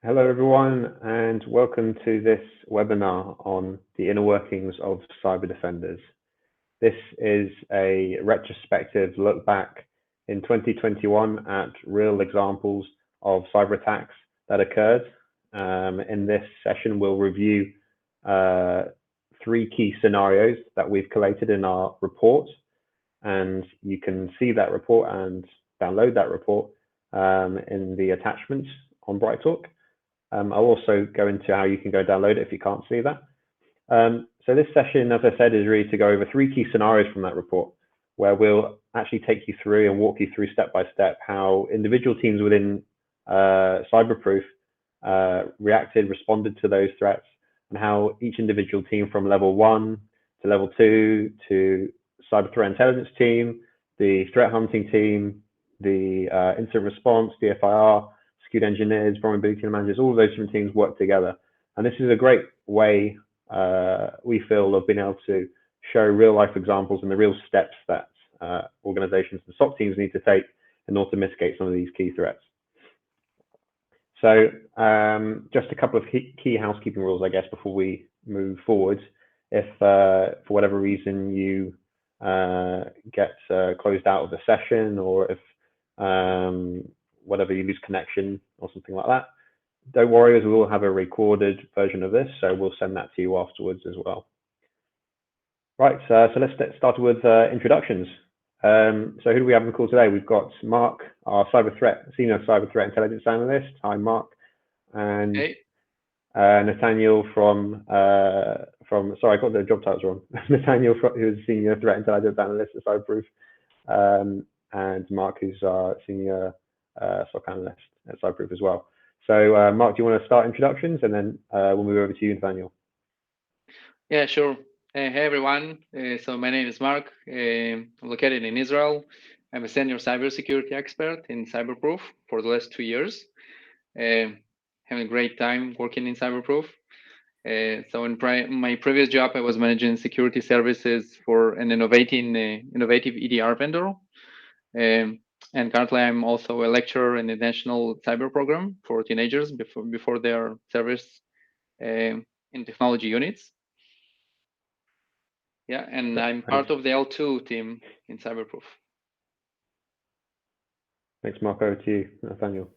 Hello, everyone, and welcome to this webinar on the inner workings of cyber defenders. This is a retrospective look back in 2021 at real examples of cyber attacks that occurred. In this session, we'll review three key scenarios that we've collated in our report, and you can see that report and download that report in the attachments on BrightTalk. I'll also go into how you can go download it if you can't see that. So this session, as I said, is really to go over three key scenarios from that report, where we'll actually take you through and walk you through step by step how individual teams within Cyberproof responded to those threats, and how each individual team from level 1 to level 2 to cyber threat intelligence team, the threat hunting team, the incident response, DFIR, security engineers, vulnerability managers, all of those different teams work together. And this is a great way, we feel, of being able to show real life examples and the real steps that organizations and SOC teams need to take in order to mitigate some of these key threats. So just a couple of key housekeeping rules, I guess, before we move forward. If for whatever reason you get closed out of the session, or if whatever you lose connection or something like that, don't worry, as we will have a recorded version of this, so we'll send that to you afterwards as well. Right, so let's get started with introductions. So who do we have on the call today? We've got Mark, our senior cyber threat intelligence analyst. Hi, Mark. And hey. Nathaniel from sorry, I got the job titles wrong. Nathaniel, who's senior threat intelligence analyst at Cyberproof, and Mark, who's our senior SOC analyst at Cyberproof as well. So Mark, do you want to start introductions, and then we'll move over to you, Nathaniel? Yeah, sure. Hey everyone. So my name is Mark. I'm located in Israel. I'm a senior cybersecurity expert in Cyberproof for the last 2 years. Having a great time working in Cyberproof. So in my previous job, I was managing security services for an innovative EDR vendor. And currently, I'm also a lecturer in the National Cyber Program for teenagers before their service in technology units. Yeah, and I'm part of the L2 team in Cyberproof. Thanks, Mark. Over to you, Nathaniel.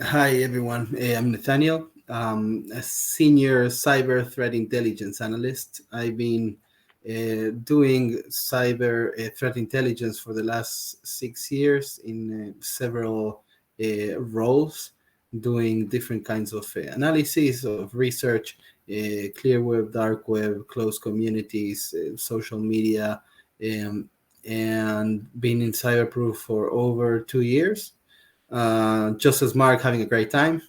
Hi, everyone. I'm Nathaniel, a senior cyber threat intelligence analyst. I've been doing cyber threat intelligence for the last 6 years in several roles, doing different kinds of analysis of research, clear web, dark web, closed communities, social media, and been in Cyberproof for over 2 years. Just as Mark, having a great time.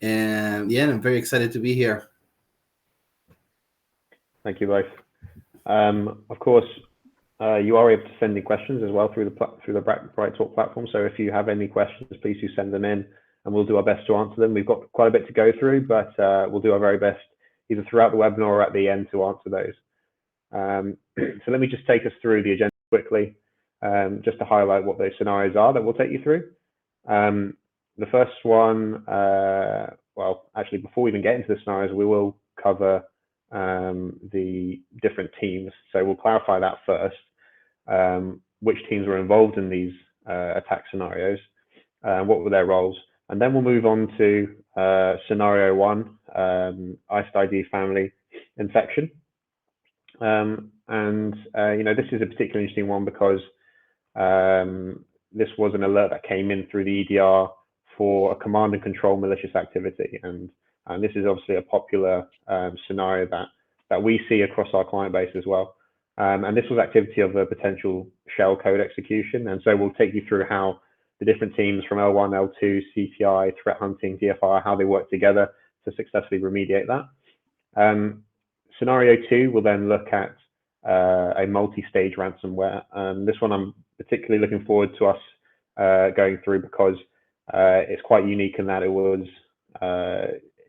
And yeah, I'm very excited to be here. Thank you both. Of course, you are able to send in questions as well through the BrightTalk platform. So if you have any questions, please do send them in, and we'll do our best to answer them. We've got quite a bit to go through, but we'll do our very best either throughout the webinar or at the end to answer those. So let me just take us through the agenda quickly, just to highlight what those scenarios are that we'll take you through. The first one, well, actually, before we even get into the scenarios, we will cover the different teams. So we'll clarify that first, which teams were involved in these attack scenarios, what were their roles, and then we'll move on to scenario 1, IcedID Family infection. This is a particularly interesting one because this was an alert that came in through the EDR for a command and control malicious activity, and this is obviously a popular scenario that we see across our client base as well. And this was activity of a potential shell code execution, and so we'll take you through how the different teams from L1, L2, CTI, threat hunting, DFIR, how they work together to successfully remediate that. Scenario 2 will then look at a multi-stage ransomware. This one I'm particularly looking forward to us going through because it's quite unique in that it was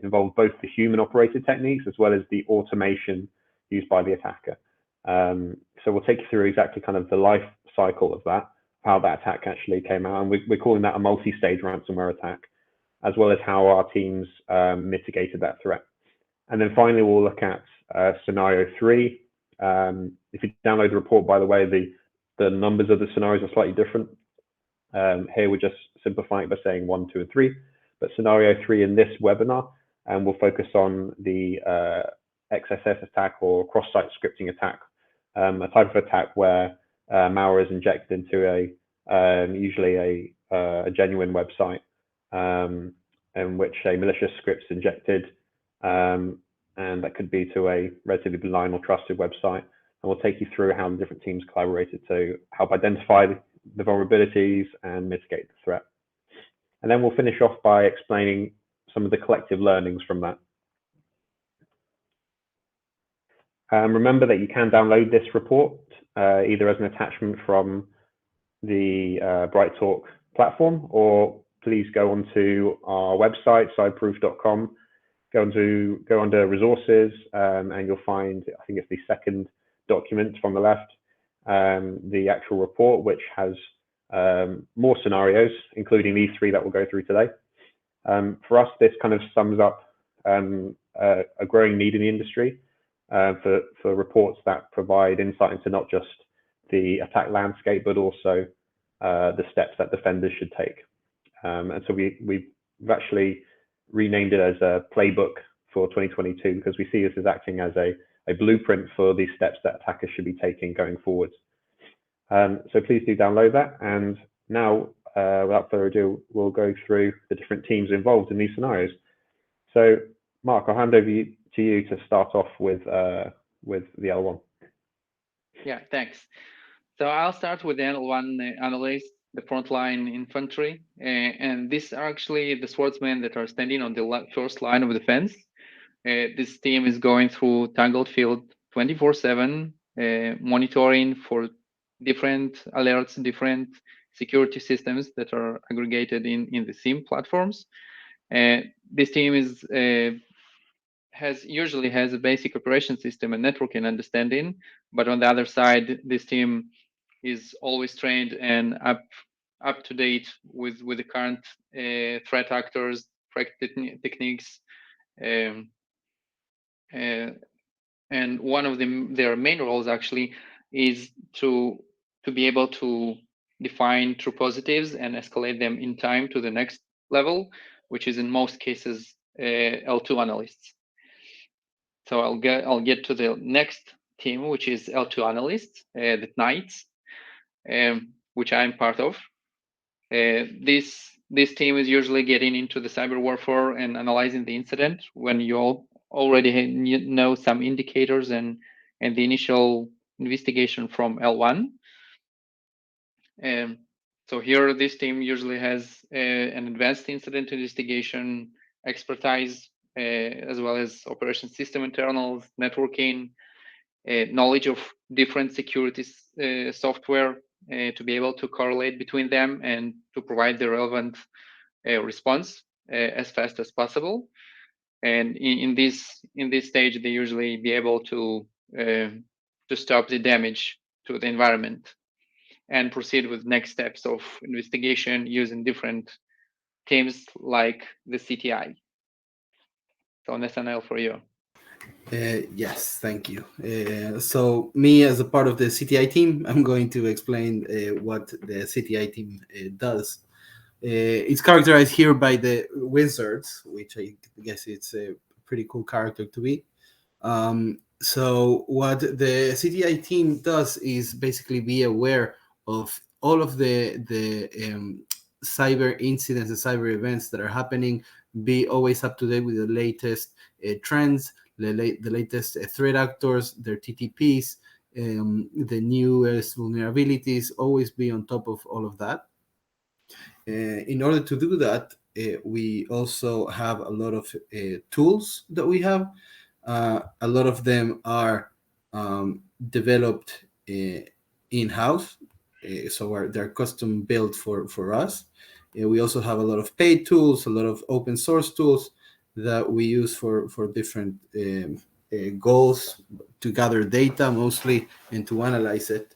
involved both the human operated techniques as well as the automation used by the attacker. So we'll take you through exactly kind of the life cycle of that, how that attack actually came out, and we're calling that a multi-stage ransomware attack. as well as how our teams mitigated that threat. And then finally, we'll look at scenario 3. If you download the report, by the way, the numbers of the scenarios are slightly different. Here we're just simplifying it by saying 1, 2, and 3. But scenario 3 in this webinar, and we'll focus on the XSS attack or cross-site scripting attack, a type of attack where malware is injected into usually a genuine website, in which a malicious script is injected, and that could be to a relatively benign or trusted website. And we'll take you through how the different teams collaborated to help identify the vulnerabilities and mitigate the threat. And then we'll finish off by explaining some of the collective learnings from that. Remember that you can download this report either as an attachment from the BrightTalk platform, or please go onto our website, cyberproof.com, go under resources, and you'll find, I think it's the second document from the left, the actual report, which has more scenarios, including these 3 that we'll go through today. For us, this kind of sums up a growing need in the industry for reports that provide insight into not just the attack landscape, but also the steps that defenders should take. And so we've actually renamed it as a playbook for 2022, because we see this as acting as a blueprint for these steps that attackers should be taking going forward. So please do download that. And now, without further ado, we'll go through the different teams involved in these scenarios. So Mark, I'll hand over to you to start off with the L1. Yeah, thanks. So I'll start with the L1 analyst, the frontline infantry, and these are actually the swordsmen that are standing on the first line of defense. This team is going through Tangled Field 24/7, monitoring for different alerts, different security systems that are aggregated in the SIEM platforms. This team usually has a basic operation system and networking understanding, but on the other side, this team is always trained and up to date with the current threat actors, threat techniques, and one of their main roles actually is to be able to define true positives and escalate them in time to the next level, which is in most cases L2 analysts. So I'll get to the next team, which is L2 analysts, the Knights, which I'm part of. This team is usually getting into the cyber warfare and analyzing the incident when you already know some indicators and the initial investigation from L1. So here, this team usually has an advanced incident investigation expertise, as well as operation system internals, networking, knowledge of different security software to be able to correlate between them and to provide the relevant response as fast as possible. And in this stage, they usually be able to stop the damage to the environment and proceed with next steps of investigation using different teams like the CTI. So Nathaniel, for you. Yes, thank you. So me, as a part of the CTI team, I'm going to explain what the CTI team does. It's characterized here by the wizards, which I guess it's a pretty cool character to be. So what the CTI team does is basically be aware of all of the cyber incidents and cyber events that are happening, be always up to date with the latest trends, the latest threat actors, their TTPs, the newest vulnerabilities, always be on top of all of that. In order to do that, we also have a lot of tools that we have. A lot of them are developed in-house, so they're custom built for us. We also have a lot of paid tools, a lot of open source tools that we use for different goals, to gather data mostly and to analyze it.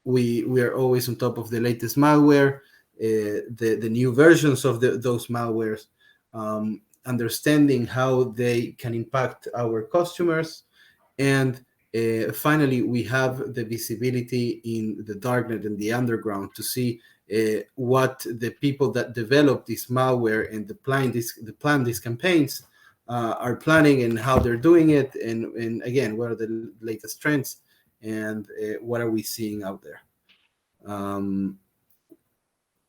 We are always on top of the latest malware. the new versions of those malwares, understanding how they can impact our customers, and finally, we have the visibility in the darknet and the underground to see what the people that develop this malware and plan these campaigns are planning, and how they're doing it, and again, what are the latest trends, and what are we seeing out there.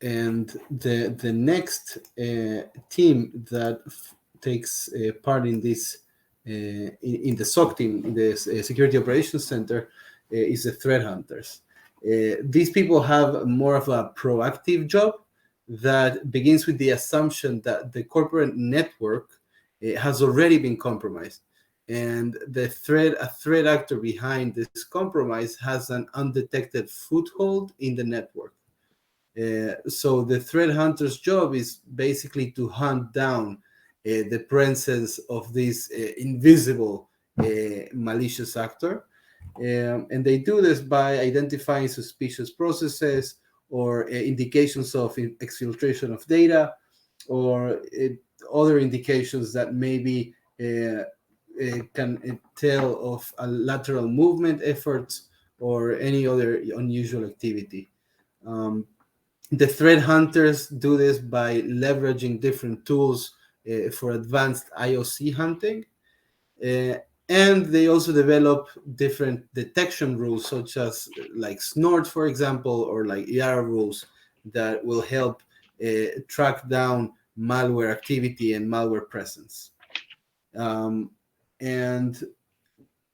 And the next team that takes part in this in the SOC team, in the Security Operations Center, is the threat hunters. These people have more of a proactive job that begins with the assumption that the corporate network has already been compromised, and a threat actor behind this compromise has an undetected foothold in the network. So the threat hunter's job is basically to hunt down the presence of this invisible malicious actor. And they do this by identifying suspicious processes or indications of exfiltration of data, or other indications that maybe can tell of a lateral movement efforts or any other unusual activity. The threat hunters do this by leveraging different tools for advanced IOC hunting. And they also develop different detection rules, such as like snort, for example, or like YARA rules that will help track down malware activity and malware presence. And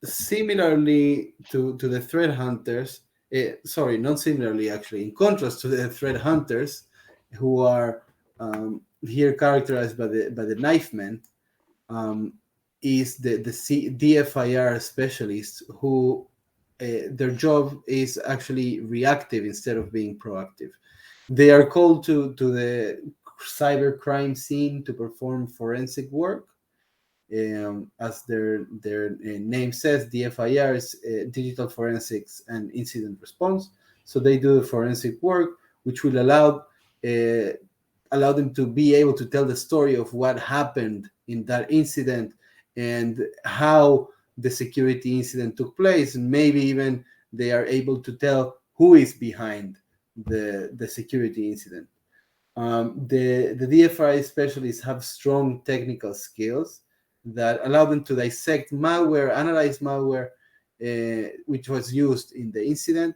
similarly to the threat hunters, sorry, not similarly, actually, in contrast to the threat hunters, who are here characterized by the knife men, is the DFIR specialists, who their job is actually reactive instead of being proactive. They are called to the cyber crime scene to perform forensic work. As their name says, DFIR is digital forensics and incident response. So they do the forensic work, which will allow them to be able to tell the story of what happened in that incident and how the security incident took place, and maybe even they are able to tell who is behind the security incident. The DFI specialists have strong technical skills that allow them to dissect malware, analyze malware, which was used in the incident.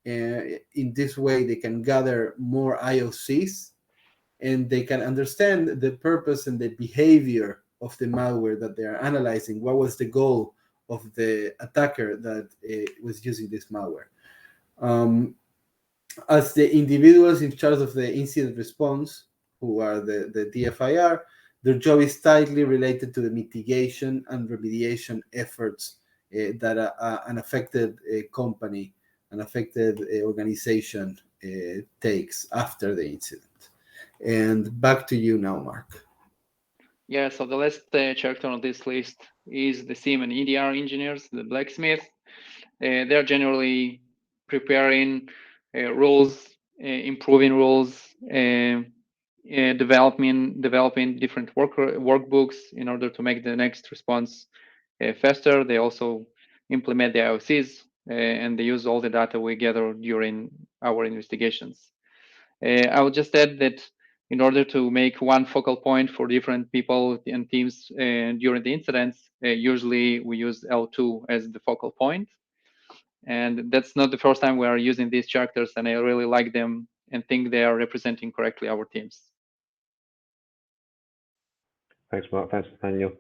In this way, they can gather more IOCs, and they can understand the purpose and the behavior of the malware that they are analyzing. What was the goal of the attacker that was using this malware? As the individuals in charge of the incident response, who are the DFIR, their job is tightly related to the mitigation and remediation efforts that an affected company, an affected organization takes after the incident. And back to you now, Mark. Yeah, so the last character on this list is the SIEM and EDR engineers, the blacksmith. They're generally preparing rules, improving rules, developing different workbooks in order to make the next response faster. They also implement the IOCs, and they use all the data we gather during our investigations. I will just add that in order to make one focal point for different people and teams during the incidents, usually we use L2 as the focal point. And that's not the first time we are using these characters, and I really like them and think they are representing correctly our teams. Thanks, Mark. Thanks, Nathaniel.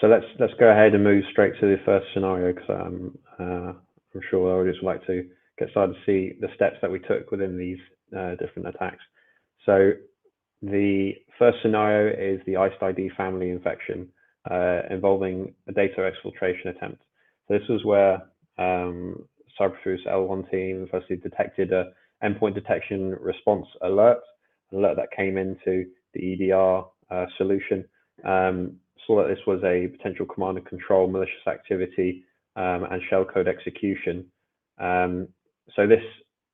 So let's go ahead and move straight to the first scenario, because I'm sure our audience would like to get started to see the steps that we took within these different attacks. So the first scenario is the IcedID Family infection involving a data exfiltration attempt. So this was where Cyberproof's L1 team firstly detected a endpoint detection response alert that came into the EDR solution. Saw that this was a potential command and control malicious activity and shellcode execution. So this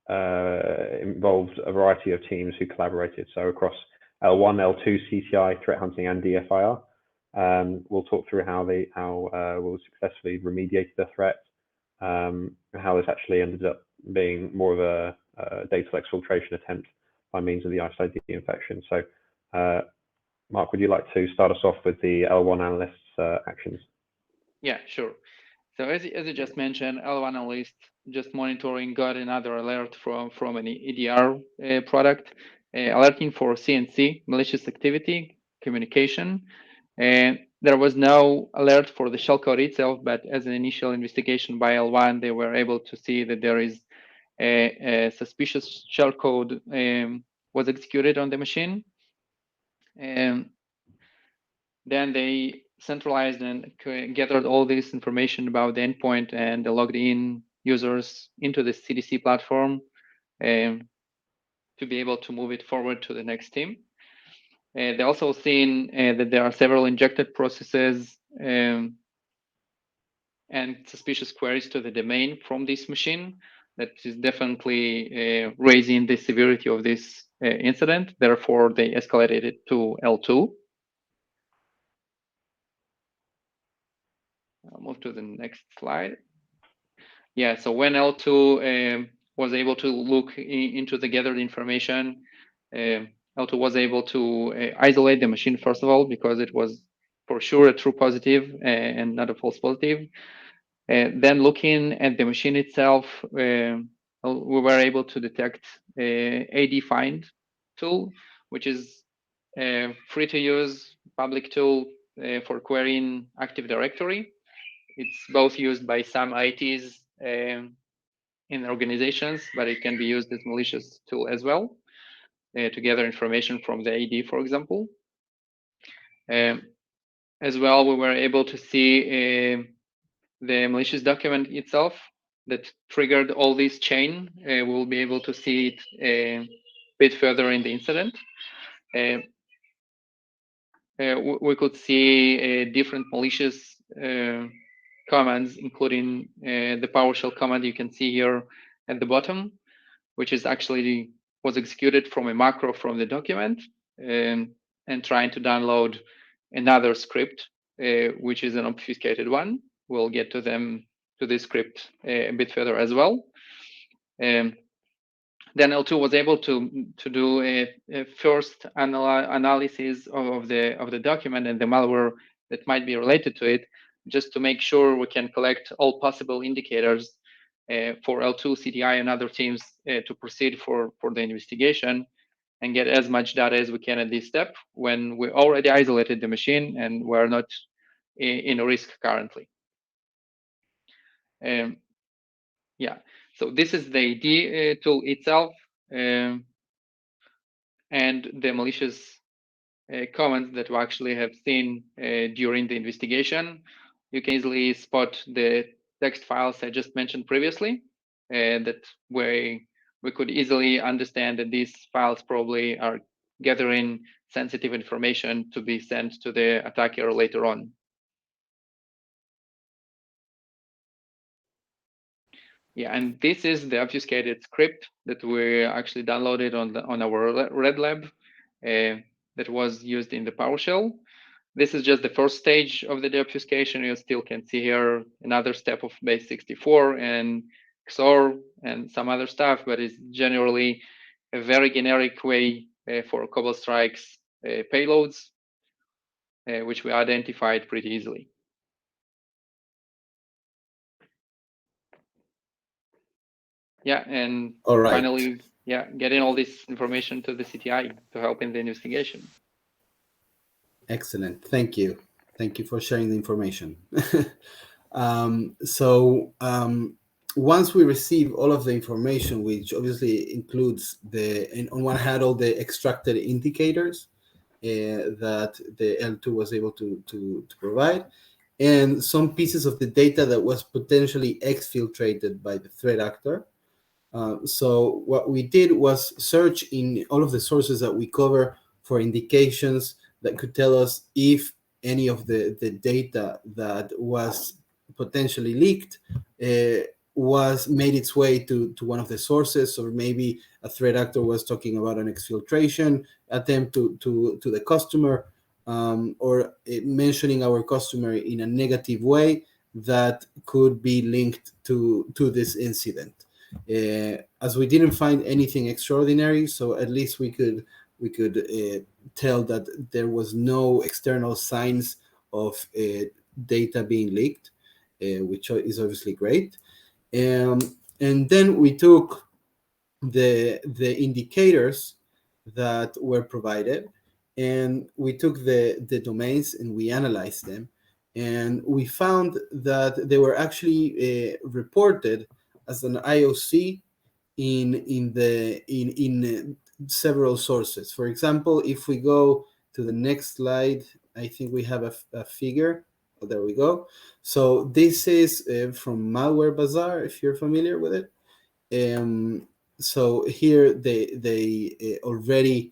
involved a variety of teams who collaborated. So across L1, L2, CTI, threat hunting, and DFIR. We'll talk through how we'll successfully remediate the threat, how this actually ended up being more of a data exfiltration attempt by means of the IcedID infection. So, Mark, would you like to start us off with the L1 analysts' actions? Yeah, sure. So as you just mentioned, L1 analyst just monitoring got another alert from an EDR product, alerting for CNC, malicious activity, communication. And there was no alert for the shellcode itself, but as an initial investigation by L1, they were able to see that there is a suspicious shellcode was executed on the machine. And then they centralized and gathered all this information about the endpoint and they logged in users into the CDC platform to be able to move it forward to the next team. They also seen that there are several injected processes and suspicious queries to the domain from this machine. That is definitely raising the severity of this incident. Therefore, they escalated it to L2. I'll move to the next slide. Yeah, so when L2 was able to look into the gathered information, L2 was able to isolate the machine, first of all, because it was for sure a true positive and not a false positive. Then looking at the machine itself, we were able to detect AD find tool, which is a free to use public tool for querying Active Directory. It's both used by some ITs in organizations, but it can be used as malicious tool as well to gather information from the AD, for example. As well, we were able to see the malicious document itself that triggered all this chain. We'll be able to see it a bit further in the incident. We could see different malicious commands, including the PowerShell command you can see here at the bottom, which is actually was executed from a macro from the document and trying to download another script, which is an obfuscated one. We'll get to this script a bit further as well. Then L2 was able to do a first analysis of the document and the malware that might be related to it, just to make sure we can collect all possible indicators for L2, CDI, and other teams to proceed for the investigation and get as much data as we can at this step when we already isolated the machine and we're not in a risk currently. Yeah, so this is the AD tool itself and the malicious comments that we actually have seen during the investigation. You can easily spot the text files I just mentioned previously, that we could easily understand that these files probably are gathering sensitive information to be sent to the attacker later on. Yeah, and this is the obfuscated script that we actually downloaded on our Red Lab that was used in the PowerShell. This is just the first stage of the deobfuscation. You still can see here another step of base 64 and XOR and some other stuff, but it's generally a very generic way for Cobalt Strike's payloads, which we identified pretty easily. Yeah, and finally, yeah, getting all this information to the CTI to help in the investigation. Excellent. Thank you. Thank you for sharing the information. Once we receive all of the information, which obviously includes on one hand, all the extracted indicators that the L2 was able to provide, and some pieces of the data that was potentially exfiltrated by the threat actor. So what we did was search in all of the sources that we cover for indications that could tell us if any of the data that was potentially leaked was made its way to one of the sources, or maybe a threat actor was talking about an exfiltration attempt to the customer, or mentioning our customer in a negative way that could be linked to this incident. As we didn't find anything extraordinary, so at least we could tell that there was no external signs of data being leaked, which is obviously great. And then we took the indicators that were provided, and we took the domains and we analyzed them, and we found that they were actually reported as an IOC in several sources. For example, if we go to the next slide, I think we have a figure. Oh, there we go. So this is from Malware Bazaar, if you're familiar with it. So here they already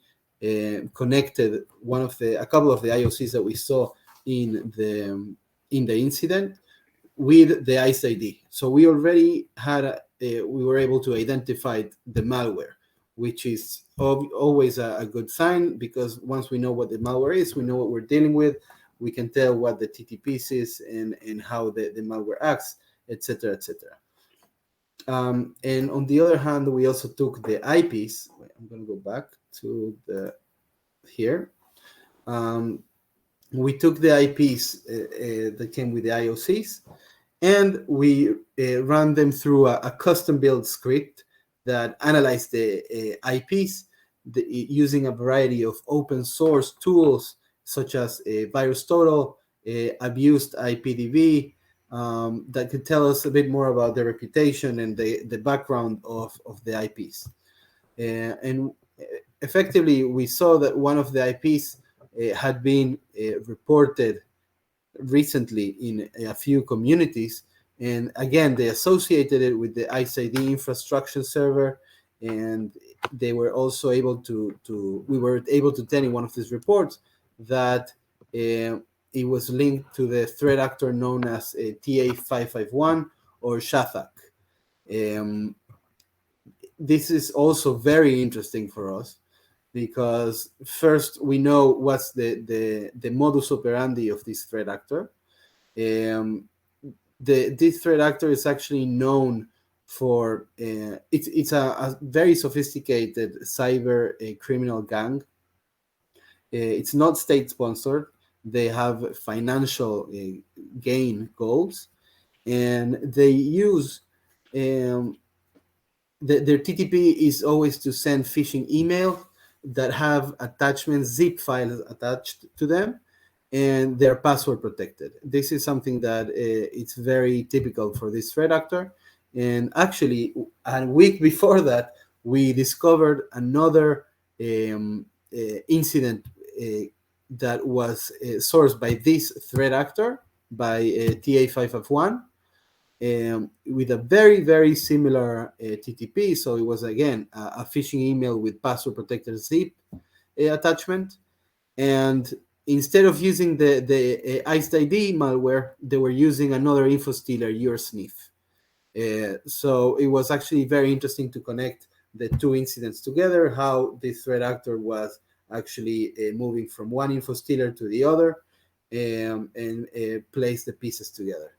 connected a couple of the IOCs that we saw in the incident with the IcedID. So we already we were able to identify the malware, which is always a good sign, because once we know what the malware is, we know what we're dealing with. We can tell what the TTPs is and how the malware acts, etc., etc. And on the other hand, we also took the IPs. I'm going to go back to here. We took the IPs that came with the IOCs, and we ran them through a custom-built script that analyzed the IPs using a variety of open source tools such as VirusTotal, Abused IPDB, that could tell us a bit more about the reputation and the background of the IPs. And effectively, we saw that one of the IPs had been reported recently in a few communities, and again they associated it with the IcedID infrastructure server, and they were also able we were able to tell in one of these reports that it was linked to the threat actor known as TA551 or Shathak. This is also very interesting for us, because first we know what's the modus operandi of this threat actor. This threat actor is actually known for it's a very sophisticated cyber criminal gang. It's not state sponsored. They have financial gain goals, and they use their TTP is always to send phishing email that have attachments, zip files attached to them, and they're password protected. This is something that it's very typical for this threat actor. And actually, a week before that, we discovered another incident that was sourced by this threat actor, by TA551, with a very, very similar TTP. So it was, again, a phishing email with password protected zip attachment. And instead of using the IcedID malware, they were using another info stealer, YourSniff. So it was actually very interesting to connect the two incidents together, how this threat actor was actually moving from one info stealer to the other, and place the pieces together.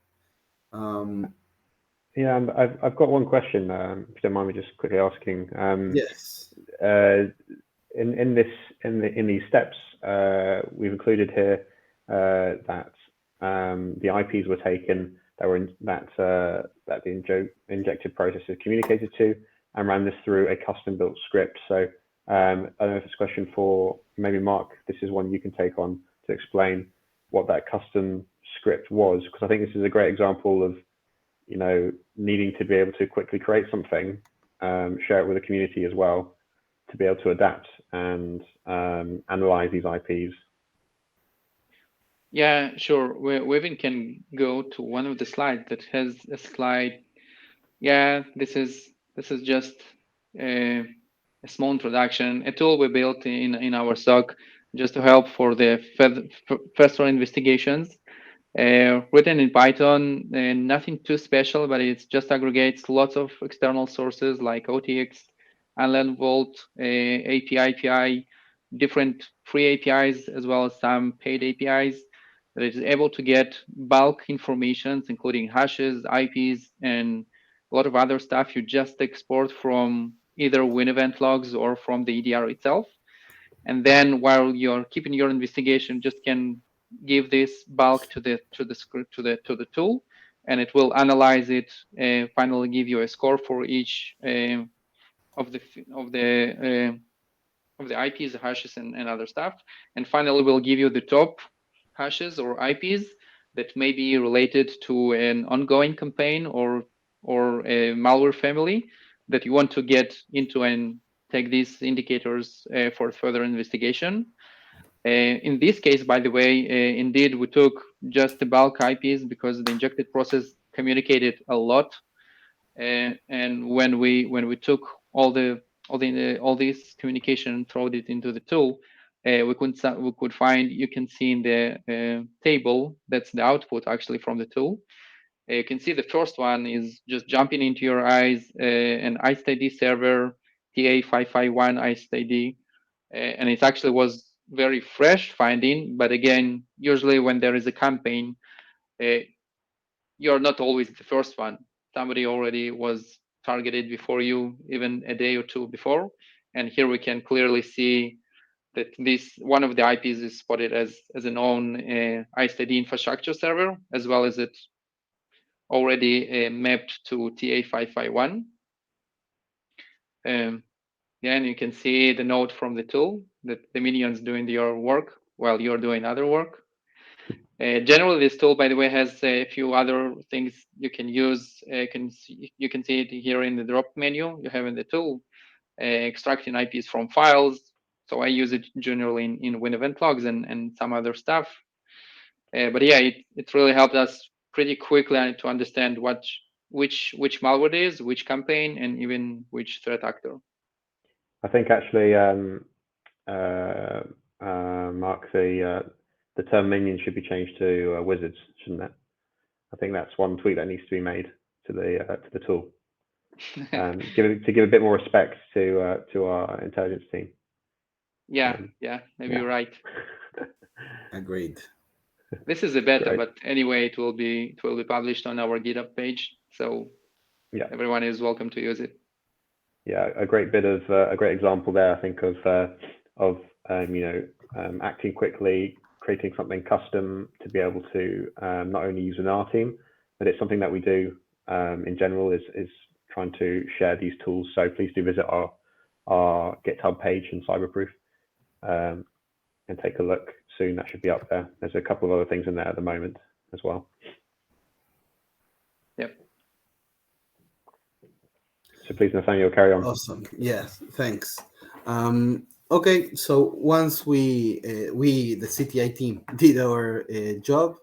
Yeah, I've got one question. If you don't mind me just quickly asking. Yes. In these steps, we've included here that the IPs were taken that the injected process is communicated to, and ran this through a custom-built script. So I don't know if it's a question for maybe Mark. This is one you can take on to explain what that custom script was, because I think this is a great example of needing to be able to quickly create something, share it with the community as well, to be able to adapt and analyze these IPs. Yeah, sure. We even can go to one of the slides that has a slide. Yeah, this is just a small introduction, a tool we built in our SOC just to help for the faster investigations. Written in Python, and nothing too special, but it just aggregates lots of external sources like OTX, Unlearn Vault, API, different free APIs, as well as some paid APIs that is able to get bulk informations, including hashes, IPs, and a lot of other stuff you just export from either win event logs or from the EDR itself. And then while you're keeping your investigation, just can give this bulk to the script to the tool, and it will analyze it and finally give you a score for each of the of the of the IPs, hashes, and other stuff. And finally, we'll give you the top hashes or IPs that may be related to an ongoing campaign or a malware family that you want to get into and take these indicators for further investigation. In this case, by the way, indeed, we took just the bulk IPs because the injected process communicated a lot, and when we took all this communication and throw it into the tool, we could find, you can see in the table, that's the output actually from the tool. You can see the first one is just jumping into your eyes, an IcedID server, TA551 IcedID, and it actually was very fresh finding. But again, usually when there is a campaign, you're not always the first one. Somebody already was targeted before you, even a day or two before. And here we can clearly see that this one of the IPs is spotted as an own IcedID infrastructure server, as well as it already mapped to TA551. Yeah, and you can see the note from the tool that the minion's doing your work while you're doing other work. Generally, this tool, by the way, has a few other things you can use. You can see it here in the drop menu you have in the tool, extracting IPs from files. So I use it generally in win event logs and some other stuff. But yeah, it really helped us pretty quickly to understand which malware it is, which campaign, and even which threat actor. I think actually, Mark, the term minion should be changed to wizards, shouldn't it? I think that's one tweak that needs to be made to the tool. Give a bit more respect to our intelligence team. Yeah, maybe you're right. Agreed. This is a beta, Great. but anyway, it will be published on our GitHub page, so yeah, everyone is welcome to use it. Yeah, a great example there, I think, of acting quickly, creating something custom to be able to not only use in our team, but it's something that we do in general is trying to share these tools. So please do visit our GitHub page in Cyberproof and take a look soon. That should be up there. There's a couple of other things in there at the moment as well. Yep. So please, Nathaniel, carry on. Awesome. Yes, thanks. Okay, so once we the CTI team did our job,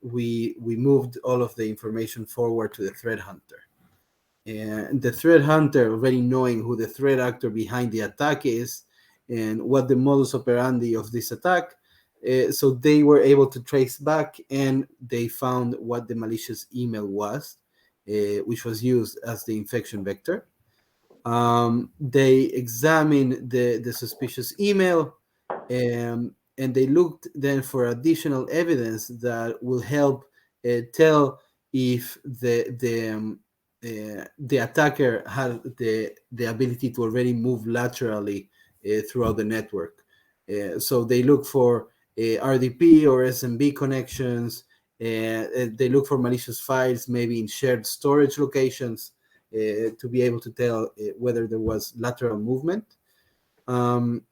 we moved all of the information forward to the threat hunter. And the threat hunter, already knowing who the threat actor behind the attack is and what the modus operandi of this attack, so they were able to trace back, and they found what the malicious email was, which was used as the infection vector. They examined the suspicious email, and they looked then for additional evidence that will help tell if the attacker had the ability to already move laterally throughout the network. So they look for RDP or SMB connections. They look for malicious files, maybe in shared storage locations, to be able to tell whether there was lateral movement. And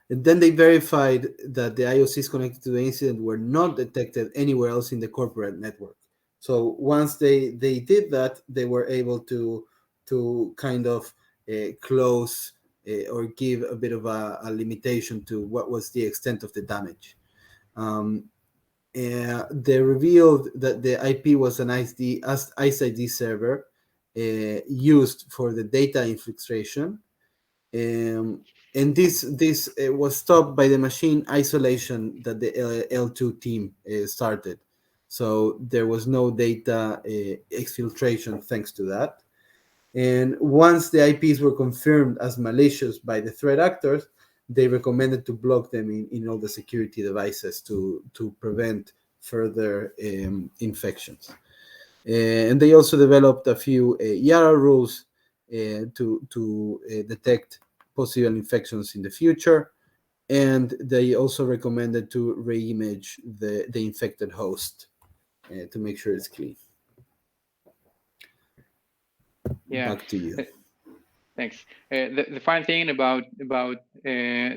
then they verified that the IOCs connected to the incident were not detected anywhere else in the corporate network. So once they did that, they were able to kind of close or give a bit of a limitation to what was the extent of the damage. They revealed that the IP was an IcedID server used for the data infiltration. And this was stopped by the machine isolation that the L2 team started. So there was no data exfiltration thanks to that. And once the IPs were confirmed as malicious by the threat actors, they recommended to block them in all the security devices to prevent further infections. And they also developed a few YARA rules to detect possible infections in the future. And they also recommended to reimage the infected host to make sure it's clean. Yeah. Back to you. Thanks. The fine thing about the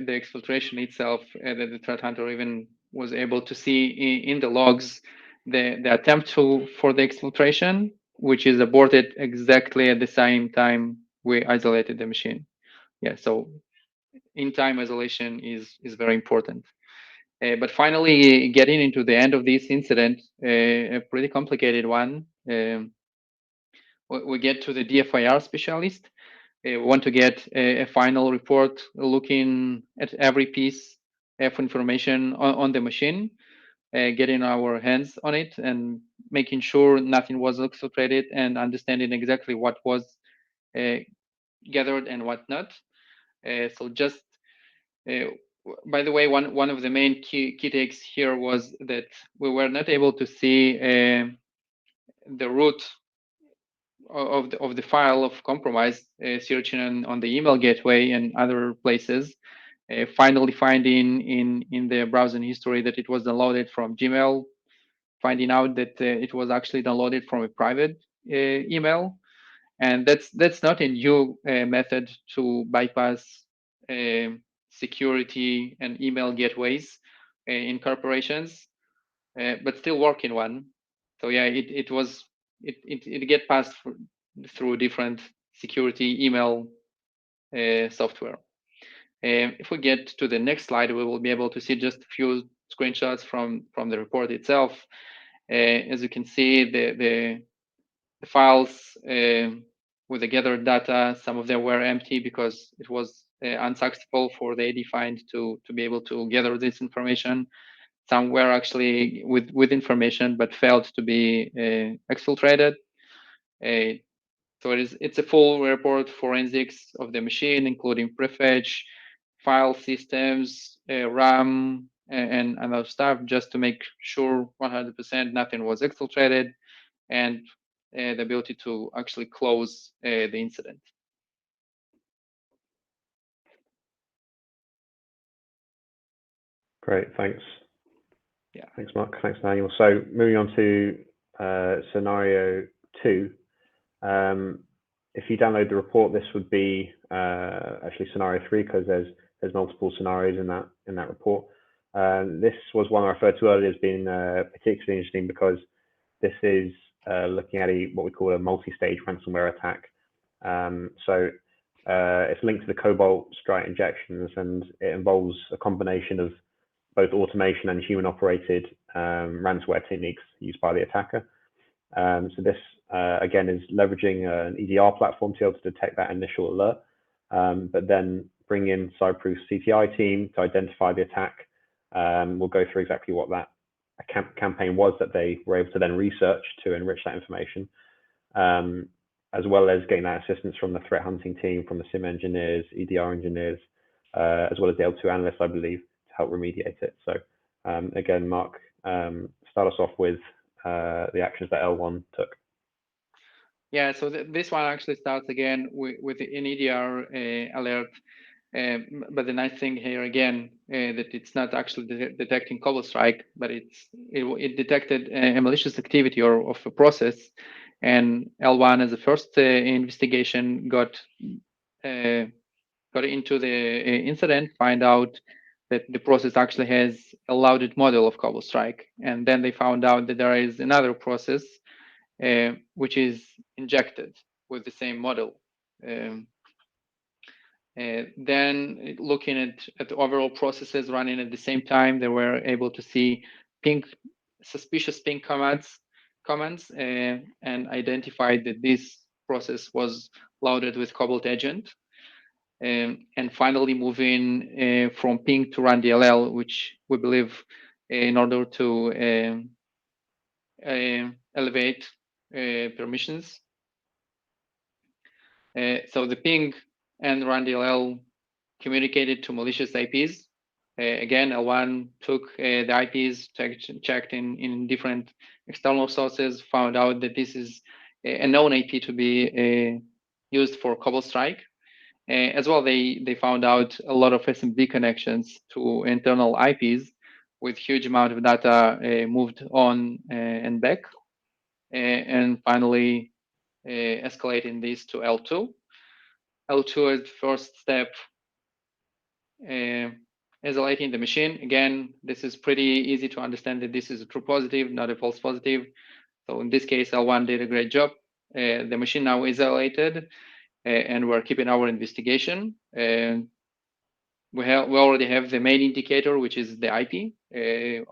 exfiltration itself, that the threat hunter even was able to see in the logs the attempt for the exfiltration, which is aborted exactly at the same time we isolated the machine. Yeah, so in-time isolation is very important. But finally, getting into the end of this incident, a pretty complicated one. We get to the DFIR specialist. We want to get a final report looking at every piece of information on the machine, getting our hands on it and making sure nothing was exfiltrated and understanding exactly what was gathered and what not. So just, by the way, one of the main key takes here was that we were not able to see the root of the file of compromise, searching on the email gateway and other places, finally finding in the browsing history that it was downloaded from Gmail, finding out that it was actually downloaded from a private email, and that's not a new method to bypass security and email gateways in corporations, but still working one. So yeah, it get passed through different security email software. If we get to the next slide, we will be able to see just a few screenshots from the report itself. As you can see, the files with the gathered data, some of them were empty because it was unsuccessful for the AD find to be able to gather this information. Some were actually with information but failed to be exfiltrated. So it's a full report forensics of the machine, including prefetch, file systems, RAM, and other stuff, just to make sure 100% nothing was exfiltrated, and the ability to actually close the incident. Great, thanks. Yeah. Thanks, Mark. Thanks, Daniel. So moving on to scenario 2. If you download the report, this would be actually scenario 3, because there's multiple scenarios in that report. This was one I referred to earlier as being particularly interesting because this is looking at what we call a multi-stage ransomware attack. So it's linked to the Cobalt Strike injections, and it involves a combination of both automation and human-operated ransomware techniques used by the attacker. So this, again, is leveraging an EDR platform to be able to detect that initial alert, but then bring in Cyberproof's CTI team to identify the attack. We'll go through exactly what that campaign was that they were able to then research to enrich that information, as well as getting that assistance from the threat hunting team, from the SIEM engineers, EDR engineers, as well as the L2 analysts, I believe, to help remediate it. So again, Mark, start us off with the actions that L1 took. Yeah, so this one actually starts again with an EDR alert. But the nice thing here again, that it's not actually detecting Cobalt Strike, but it detected a malicious activity of a process, and L1 as a first investigation got into the incident, find out that the process actually has a loaded model of Cobalt Strike, and then they found out that there is another process which is injected with the same model. Then looking at the overall processes running at the same time, they were able to see suspicious ping commands, and identified that this process was loaded with Cobalt agent. And finally moving from ping to run DLL, which we believe in order to elevate permissions. So the ping and RunDLL communicated to malicious IPs. Again, L1 took the IPs, checked in different external sources, found out that this is a known IP to be used for Cobalt Strike. As well, they found out a lot of SMB connections to internal IPs with huge amount of data moved on and back. And finally, escalating this to L2. L2 is the first step, isolating the machine. Again, this is pretty easy to understand that this is a true positive, not a false positive. So in this case, L1 did a great job. The machine now is isolated, and we're keeping our investigation. We already have the main indicator, which is the IP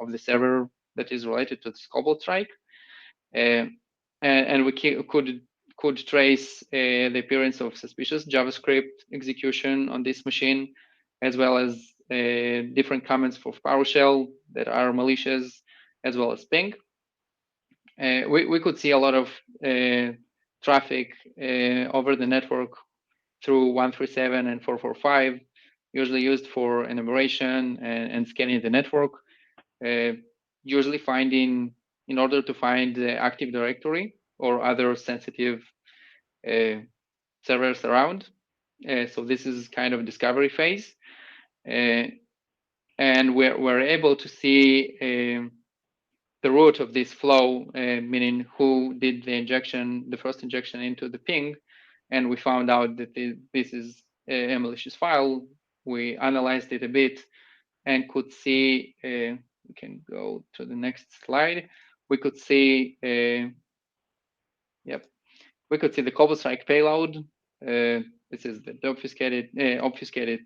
of the server that is related to this Cobalt Strike, and we could trace the appearance of suspicious JavaScript execution on this machine, as well as different comments for PowerShell that are malicious, as well as ping. We could see a lot of traffic over the network through 137 and 445, usually used for enumeration and scanning the network, usually in order to find the Active Directory or other sensitive servers around. So this is kind of discovery phase. And we're able to see the root of this flow, meaning who did the first injection into the ping. And we found out that this is a malicious file. We analyzed it a bit and could see, we can go to the next slide. We could see, we could see the Cobalt Strike payload. This is the obfuscated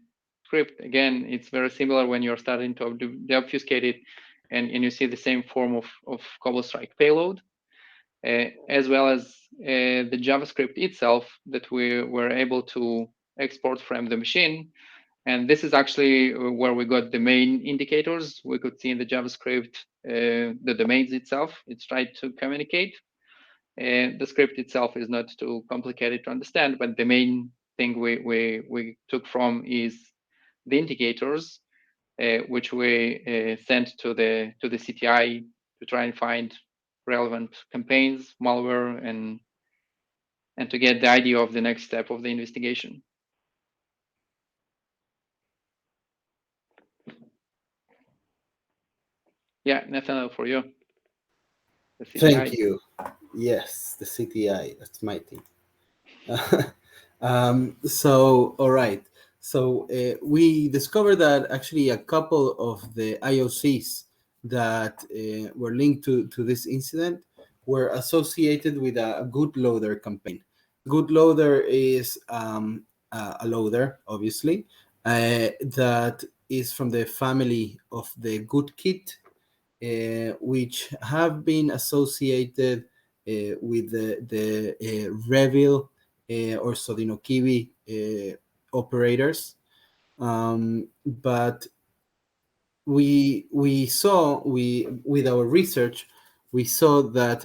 script. Again, it's very similar when you're starting to deobfuscate it, and you see the same form of Cobalt Strike payload, as well as the JavaScript itself that we were able to export from the machine. And this is actually where we got the main indicators. We could see in the JavaScript the domains itself. It's tried to communicate. The script itself is not too complicated to understand, but the main thing we took from is the indicators, which we sent to the CTI to try and find relevant campaigns, malware, and to get the idea of the next step of the investigation. Yeah, Nathaniel, for you. Thank you. Yes, the CTI, that's my team. So, all right. So we discovered that actually a couple of the IOCs that were linked to this incident were associated with a good loader campaign. Good loader is a loader, obviously, that is from the family of the good kit, which have been associated with the Revil or Sodinokibi operators, but we saw with our research we saw that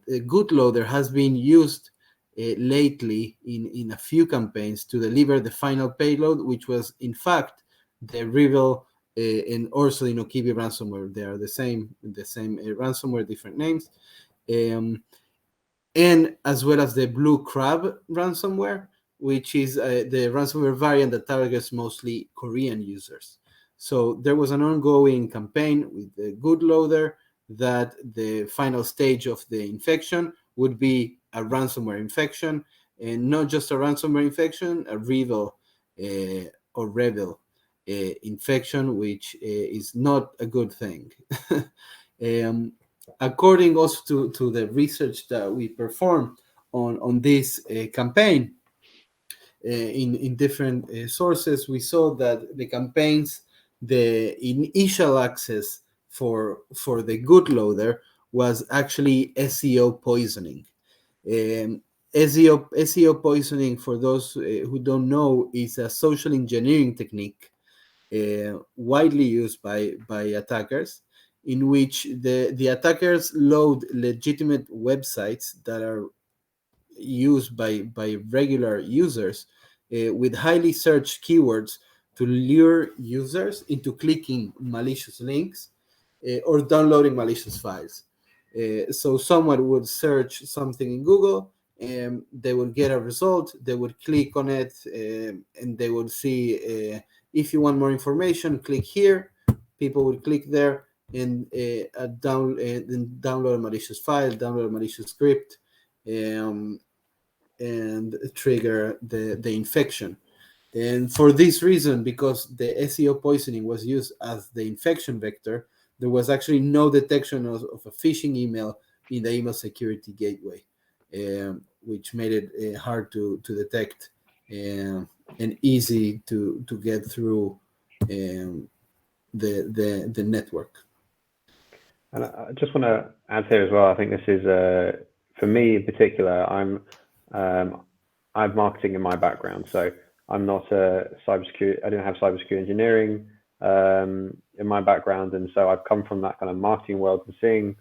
a good loader has been used lately in a few campaigns to deliver the final payload, which was in fact the Revil and also Kibi ransomware. They are the same ransomware, different names, and as well as the Blue Crab ransomware, which is the ransomware variant that targets mostly Korean users. So there was an ongoing campaign with the good loader that the final stage of the infection would be a ransomware infection, and not just a ransomware infection, a Revil or Revil infection, which is not a good thing. According also to the research that we performed on this campaign in different sources, we saw that the campaigns, the initial access for the good loader was actually SEO poisoning. SEO poisoning, for those who don't know, is a social engineering technique widely used by attackers, in which the attackers load legitimate websites that are used by regular users with highly searched keywords to lure users into clicking malicious links or downloading malicious files. So someone would search something in Google, and they would get a result. They would click on it, and they would see if you want more information, click here. People would click there and then download a malicious file, download a malicious script, um, and trigger the infection. And for this reason, because the SEO poisoning was used as the infection vector, there was actually no detection of a phishing email in the email security gateway, which made it hard to detect and easy to get through the network. And I just want to add here as well. I think this is for me in particular. I have marketing in my background, so I'm not a cybersecurity. I don't have cybersecurity engineering in my background, and so I've come from that kind of marketing world and seeing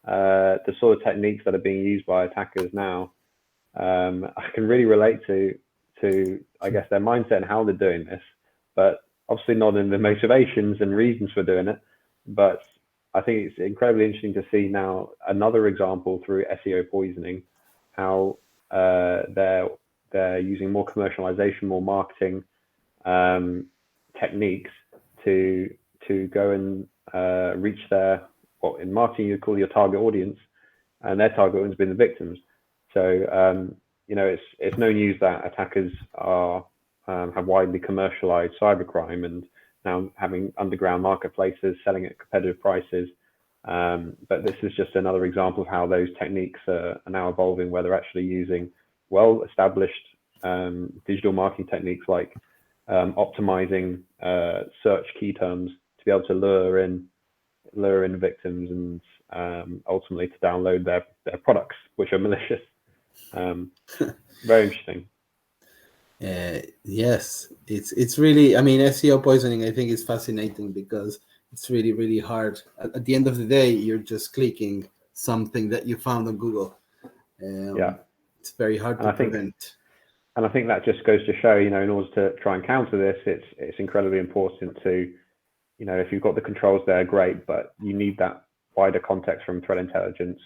the sort of techniques that are being used by attackers now. I can really relate to I guess their mindset and how they're doing this, but obviously not in the motivations and reasons for doing it. But I think it's incredibly interesting to see now another example through SEO poisoning, how they're using more commercialization, more marketing techniques to go and reach their, what in marketing you call your target audience, and their target audience being the victims. So it's no news that attackers have widely commercialized cybercrime and now having underground marketplaces selling at competitive prices. But this is just another example of how those techniques are now evolving, where they're actually using well-established digital marketing techniques like optimizing search key terms to be able to lure in victims and ultimately to download their products, which are malicious. Very interesting. Yes, it's really, I mean, SEO poisoning, I think, is fascinating because it's really, really hard. At the end of the day, you're just clicking something that you found on Google. Yeah, it's very hard to prevent. And I think that just goes to show, in order to try and counter this, it's incredibly important to, if you've got the controls there, great, but you need that wider context from threat intelligence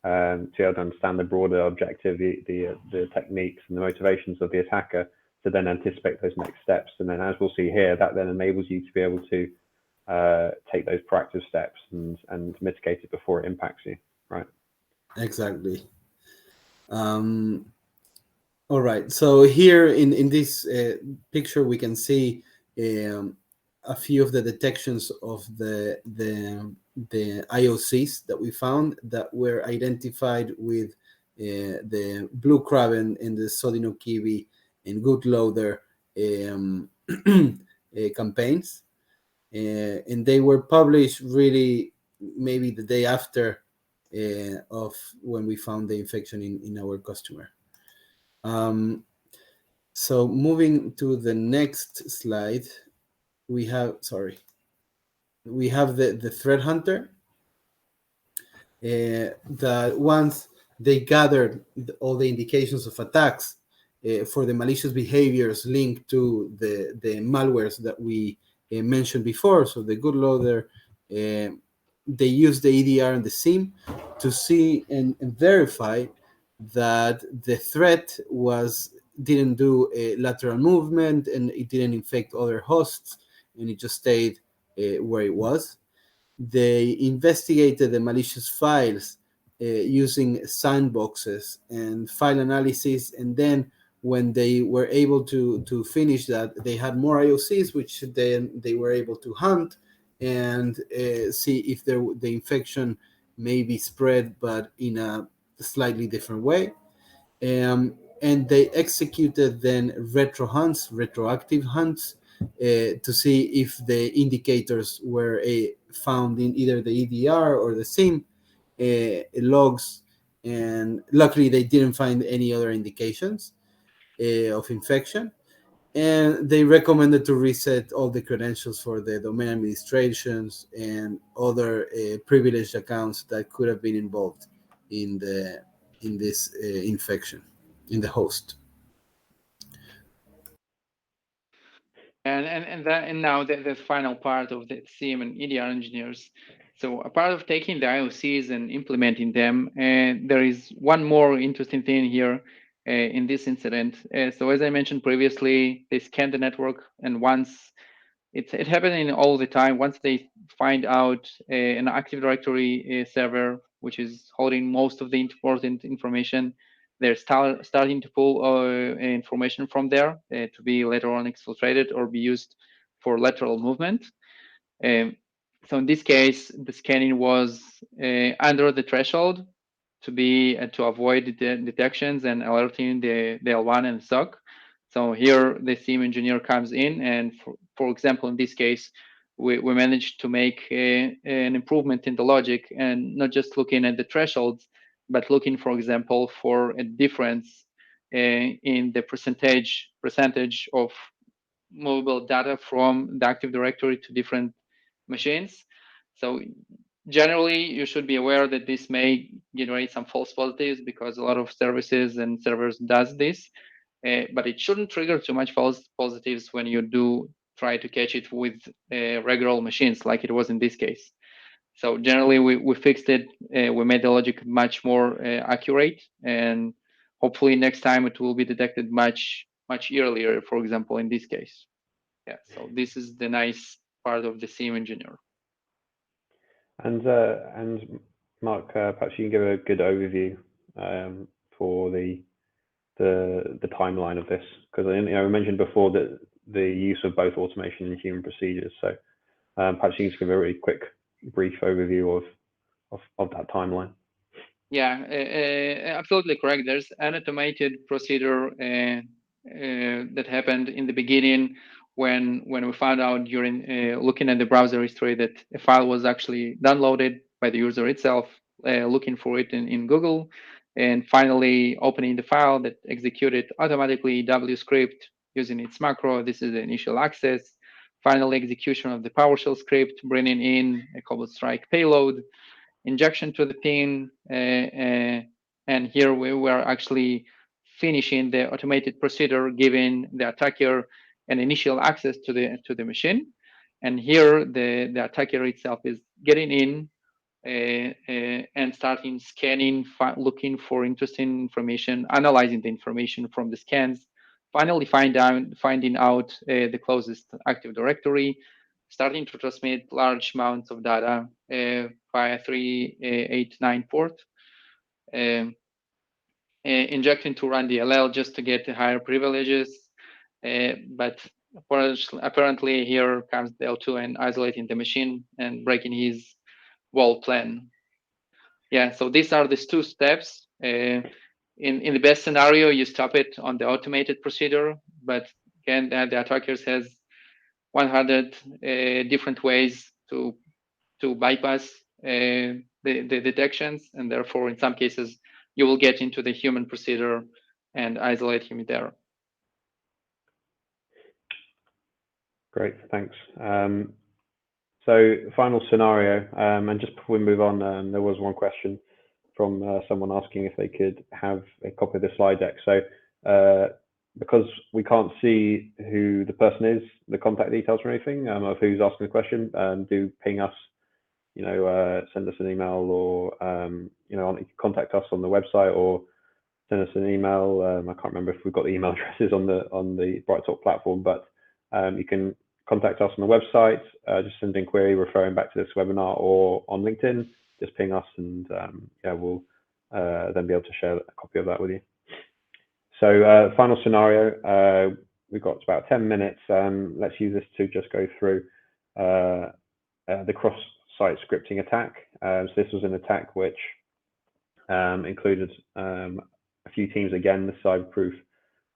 to be able to understand the broader objective, the techniques and the motivations of the attacker, to then anticipate those next steps. And then, as we'll see here, that then enables you to be able to take those proactive steps and mitigate it before it impacts you, right? Exactly. All right. So here in this picture, we can see a few of the detections of the IOCs that we found that were identified with the Blue Crab and the Sodino Kiwi and Good Loader campaigns. And they were published really maybe the day after of when we found the infection in our customer. So moving to the next slide, we have the threat hunter that once they gathered all the indications of attacks for the malicious behaviors linked to the malwares that we mentioned before. So the Good Loader, they use the EDR and the SIEM to see and verify that the threat didn't do a lateral movement and it didn't infect other hosts, and it just stayed where it was. They investigated the malicious files using sandboxes and file analysis, and then when they were able to finish that, they had more IOCs, which then they were able to hunt and see if the infection may be spread, but in a slightly different way. And they executed then retroactive hunts, to see if the indicators were found in either the EDR or the SIEM logs. And luckily, they didn't find any other indications of infection. And they recommended to reset all the credentials for the domain administrations and other privileged accounts that could have been involved in this infection in the host. And now the final part of the SIEM and EDR engineers. So a part of taking the IOCs and implementing them, there is one more interesting thing here in this incident. So as I mentioned previously, they scanned the network, and once it happening all the time, once they find out an Active Directory server which is holding most of the important information, they're starting to pull information from there to be later on exfiltrated or be used for lateral movement. So in this case, the scanning was under the threshold to be to avoid detections and alerting the L1 and SOC. So here the SIEM engineer comes in, and for example, in this case, we managed to make an improvement in the logic, and not just looking at the thresholds, but looking, for example, for a difference in the percentage of movable data from the Active Directory to different machines. So generally, you should be aware that this may generate some false positives because a lot of services and servers does this, but it shouldn't trigger too much false positives when you do try to catch it with regular machines like it was in this case. So generally, we fixed it. We made the logic much more accurate, and hopefully next time it will be detected much earlier, for example, in this case. Yeah, so this is the nice part of the SIEM engineer. And Mark, perhaps you can give a good overview for the timeline of this, because I mentioned before that the use of both automation and human procedures. So perhaps you can just give a really quick, brief overview of that timeline. Yeah, absolutely correct. There's an automated procedure that happened in the beginning when we found out during looking at the browser history that a file was actually downloaded by the user itself, looking for it in Google, and finally opening the file that executed automatically W script using its macro. This is the initial access. Finally, execution of the PowerShell script, bringing in a Cobalt Strike payload, injection to the pin, and here we were actually finishing the automated procedure, giving the attacker an initial access to the machine. And here the attacker itself is getting in and starting scanning, looking for interesting information, analyzing the information from the scans, finally finding out the closest Active Directory, starting to transmit large amounts of data via 389 port, injecting to run DLL just to get the higher privileges. But apparently here comes the L2 and isolating the machine and breaking his wall plan. Yeah, so these are these two steps. In the best scenario, you stop it on the automated procedure, but again, the attackers has 100 different ways to bypass the detections, and therefore, in some cases, you will get into the human procedure and isolate him there. Great, thanks. So final scenario, and just before we move on, there was one question from someone asking if they could have a copy of the slide deck. So because we can't see who the person is, the contact details or anything of who's asking the question, do ping us, send us an email, or contact us on the website, or send us an email. I can't remember if we've got the email addresses on the BrightTalk platform, but you can contact us on the website, just send an inquiry referring back to this webinar, or on LinkedIn, just ping us, and we'll then be able to share a copy of that with you. So final scenario, we've got about 10 minutes. Let's use this to just go through the cross-site scripting attack. So this was an attack which included a few teams, again, the Cyberproof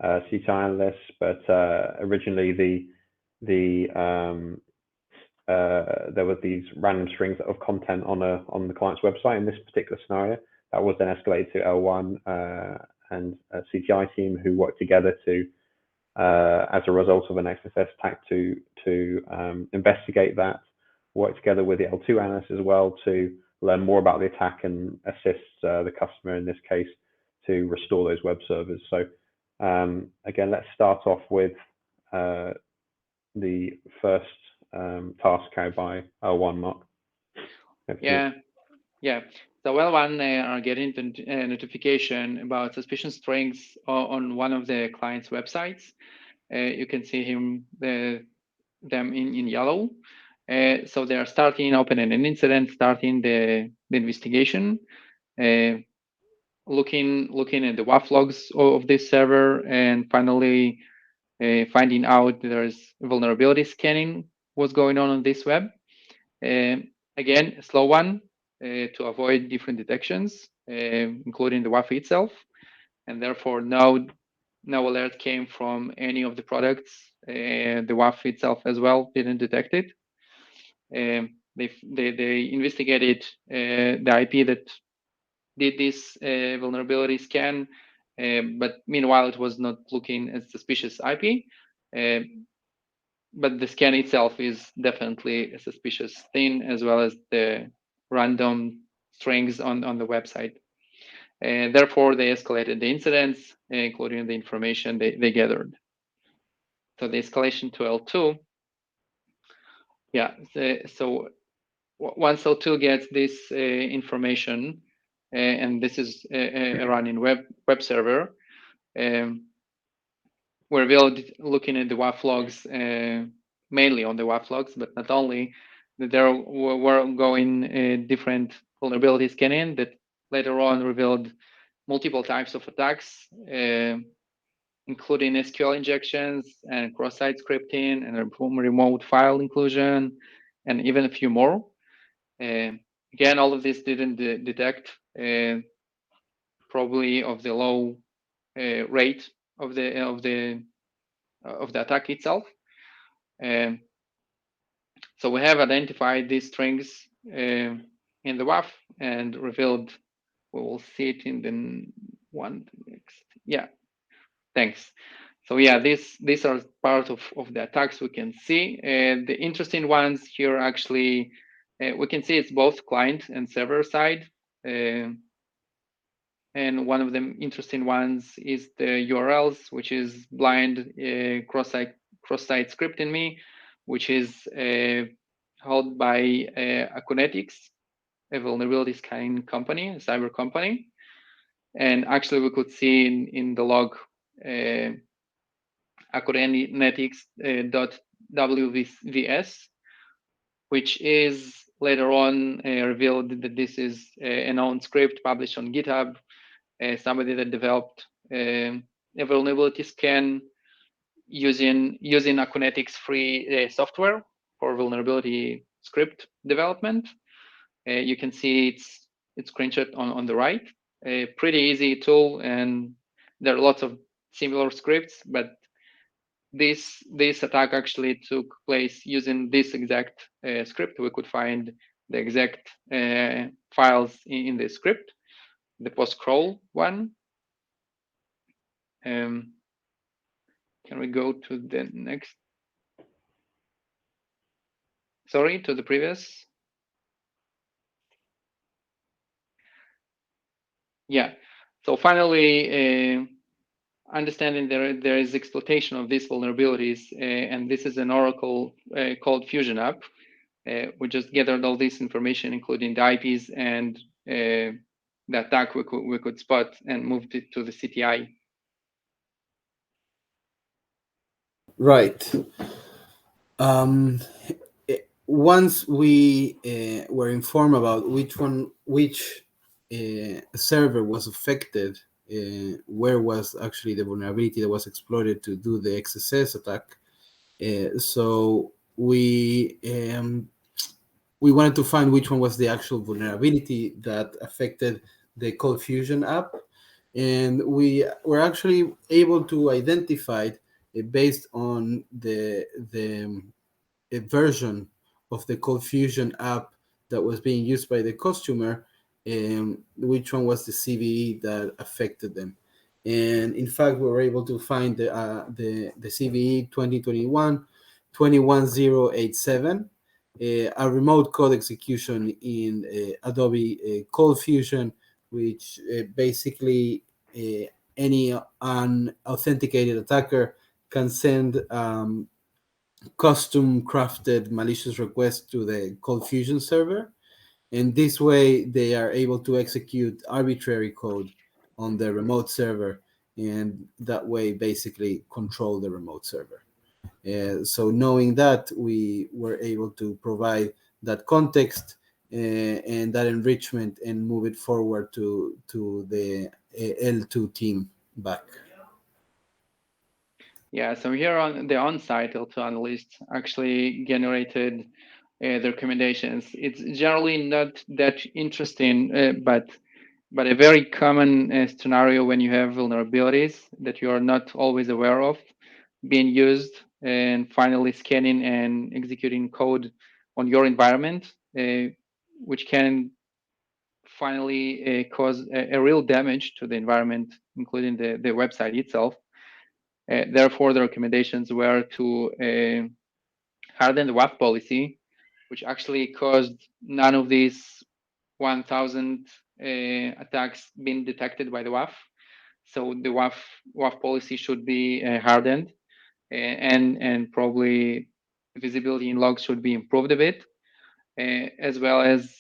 CTI analysts, but originally there were these random strings of content on the client's website. In this particular scenario, that was then escalated to L1 and a CTI team who worked together to as a result of an XSS attack to investigate that, work together with the L2 analysts as well to learn more about the attack and assist the customer in this case to restore those web servers. So again, let's start off with the first task carried by OneMark. Yeah. So L1 are getting the notification about suspicious strings on one of the client's websites. You can see them in yellow. So they are opening an incident, starting the investigation, looking at the WAF logs of this server, and finally finding out there's vulnerability scanning what's going on this web. Again, a slow one to avoid different detections, including the WAF itself, and therefore no alert came from any of the products. The WAF itself as well didn't detect it. They investigated the IP that did this vulnerability scan, but meanwhile it was not looking as suspicious IP. But the scan itself is definitely a suspicious thing, as well as the random strings on the website. Therefore, they escalated the incidents, including the information they gathered. So the escalation to L2. Yeah, so once L2 gets this information, and this is a running web server, we're looking at the WAF logs, mainly on the WAF logs, but not only. There were ongoing different vulnerability scanning that later on revealed multiple types of attacks, including SQL injections and cross-site scripting and remote file inclusion, and even a few more. Again, all of this didn't detect, probably of the low rate of the attack itself. So we have identified these strings in the WAF and revealed. We will see it in the one next. Yeah, thanks. So yeah, these are part of the attacks we can see. The interesting ones here actually, we can see it's both client and server side. And one of the interesting ones is the URLs, which is blind cross-site scripting me, which is held by Akunetics, a vulnerability scanning company, a cyber company. And actually, we could see in the log akunetics.wvs, which is later on revealed that this is a known script published on GitHub. Somebody that developed a vulnerability scan using Akunetics free software for vulnerability script development. You can see its screenshot on the right. A pretty easy tool, and there are lots of similar scripts, but this attack actually took place using this exact script. We could find the exact files in the script, the post-crawl one. Can we go to the next? Sorry, to the previous. Yeah. So finally, understanding there is exploitation of these vulnerabilities, and this is an Oracle called Fusion app. We just gathered all this information, including the IPs and the attack we could spot, and moved it to the CTI. Right. Once we were informed about which server was affected, where was actually the vulnerability that was exploited to do the XSS attack, so we wanted to find which one was the actual vulnerability that affected the Cold Fusion app, and we were actually able to identify it based on the version of the Cold Fusion app that was being used by the customer, which one was the CVE that affected them. And in fact, we were able to find the CVE 2021-21087, a remote code execution in Adobe Cold Fusion, which basically any unauthenticated attacker can send custom crafted malicious requests to the Cold Fusion server. And this way they are able to execute arbitrary code on the remote server, and that way basically control the remote server. So knowing that, we were able to provide that context and that enrichment and move it forward to the L2 team back. Yeah, so here on the on-site L2 analysts actually generated the recommendations. It's generally not that interesting, but a very common scenario when you have vulnerabilities that you are not always aware of being used, and finally scanning and executing code on your environment, which can finally cause a real damage to the environment, including the website itself. Therefore, the recommendations were to harden the WAF policy, which actually caused none of these 1,000 attacks being detected by the WAF. So the WAF policy should be hardened, and probably visibility in logs should be improved a bit, as well as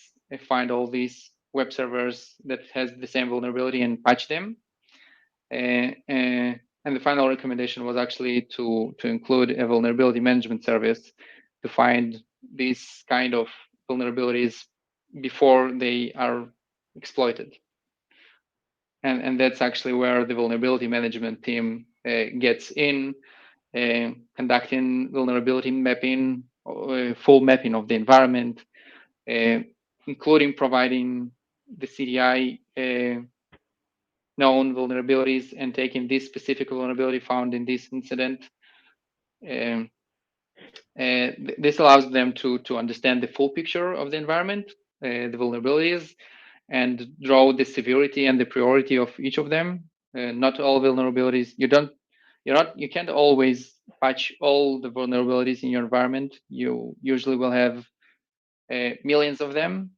find all these web servers that has the same vulnerability and patch them. And the final recommendation was actually to include a vulnerability management service to find these kind of vulnerabilities before they are exploited. And that's actually where the vulnerability management team gets in, conducting vulnerability mapping, full mapping of the environment, including providing the CDI known vulnerabilities and taking this specific vulnerability found in this incident. This allows them to understand the full picture of the environment, the vulnerabilities, and draw the severity and the priority of each of them. Not all vulnerabilities, you can't always patch all the vulnerabilities in your environment. You usually will have millions of them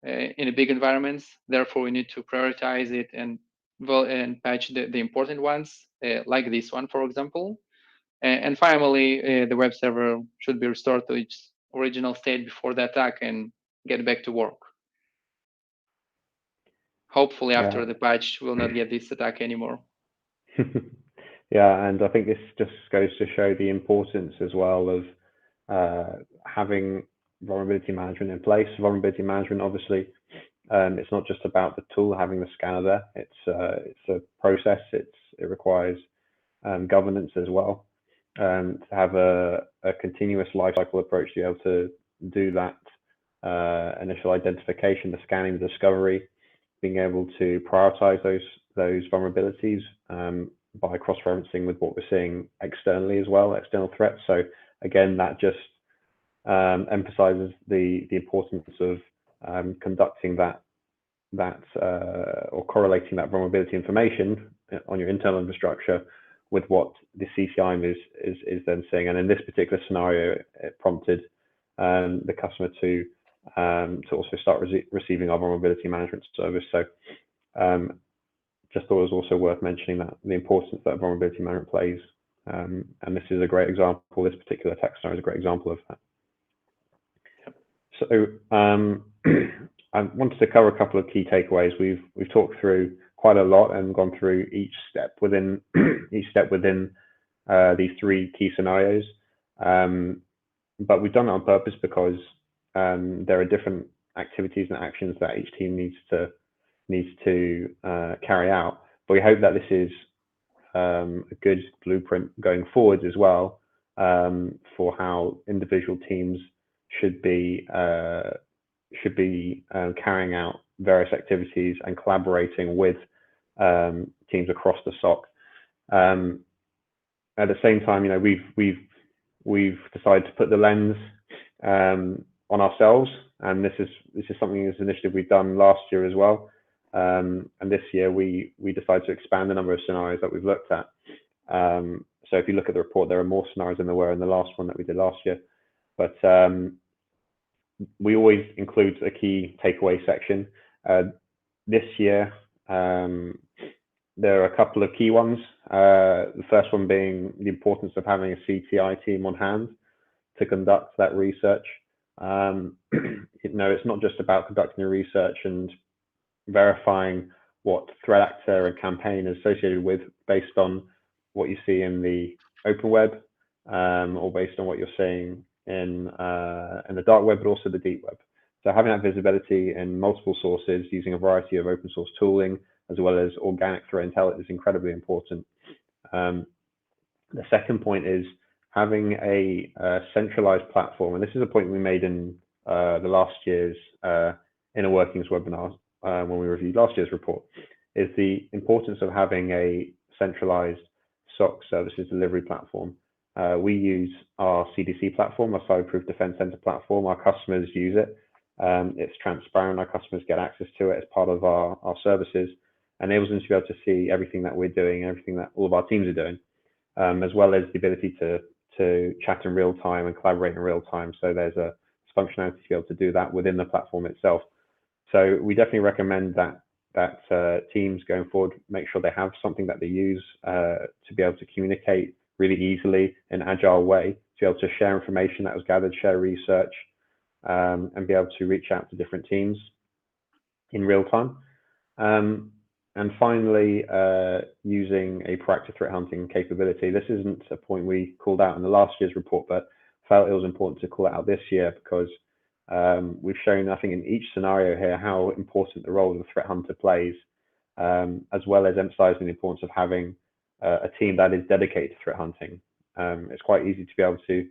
in a big environments. Therefore, we need to prioritize it and patch the important ones, like this one, for example. And finally, the web server should be restored to its original state before the attack and get back to work. Hopefully, after the patch, we'll not get this attack anymore. Yeah, and I think this just goes to show the importance as well of having vulnerability management in place. Vulnerability management, obviously, it's not just about the tool having the scanner there. It's a process. It requires governance as well. To have a continuous lifecycle approach to be able to do that initial identification, the scanning, the discovery, being able to prioritize those vulnerabilities by cross-referencing with what we're seeing externally as well, external threats. So again, that just emphasizes the importance of conducting that or correlating that vulnerability information on your internal infrastructure with what the CCIM is then seeing. And in this particular scenario, it prompted the customer to also start receiving our vulnerability management service. So just thought it was also worth mentioning that the importance that vulnerability management plays. And this is a great example. This particular attack scenario is a great example of that. So I wanted to cover a couple of key takeaways. We've talked through quite a lot and gone through each step within these three key scenarios. But we've done it on purpose because there are different activities and actions that each team needs to carry out. But we hope that this is a good blueprint going forward as well for how individual teams should be carrying out various activities and collaborating with teams across the SOC. At the same time, we've decided to put the lens on ourselves, and this is something, this initiative we've done last year as well. And this year we decided to expand the number of scenarios that we've looked at. So if you look at the report, there are more scenarios than there were in the last one that we did last year. But we always include a key takeaway section. This year, there are a couple of key ones. The first one being the importance of having a CTI team on hand to conduct that research. It's not just about conducting the research and verifying what threat actor and campaign is associated with based on what you see in the open web, or based on what you're seeing in the dark web, but also the deep web. So having that visibility in multiple sources using a variety of open source tooling, as well as organic threat intel, is incredibly important. The second point is having a centralized platform, and this is a point we made in the last year's inner workings webinar when we reviewed last year's report, is the importance of having a centralized SOC services delivery platform. We use our CDC platform, our Cyberproof Defense Center platform. Our customers use it. It's transparent. Our customers get access to it as part of our services. Enables them to be able to see everything that we're doing, everything that all of our teams are doing, as well as the ability to chat in real time and collaborate in real time. So there's a functionality to be able to do that within the platform itself. So we definitely recommend that teams going forward make sure they have something that they use to be able to communicate really easily in an agile way, to be able to share information that was gathered, share research, and be able to reach out to different teams in real time. And finally, using a proactive threat hunting capability. This isn't a point we called out in the last year's report, but felt it was important to call it out this year because we've shown, I think, in each scenario here how important the role of the threat hunter plays, as well as emphasizing the importance of having a team that is dedicated to threat hunting. It's quite easy to be able to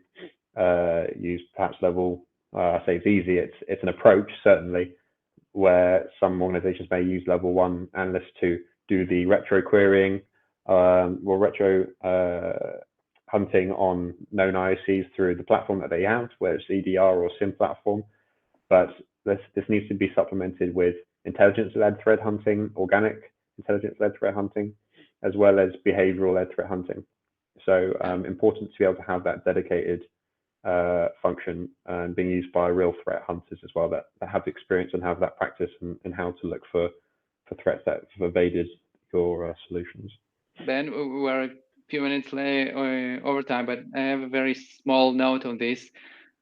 use perhaps level, I say it's easy, it's an approach certainly, where some organizations may use level 1 analysts to do the retro querying or retro hunting on known IOCs through the platform that they have, whether it's EDR or SIEM platform. But this needs to be supplemented with intelligence-led threat hunting, organic intelligence-led threat hunting, as well as behavioral-led threat hunting. So important to be able to have that dedicated function being used by real threat hunters as well, that have experience and have that practice in how to look for threats that have evaded your solutions. Ben, we're a few minutes late over time, but I have a very small note on this,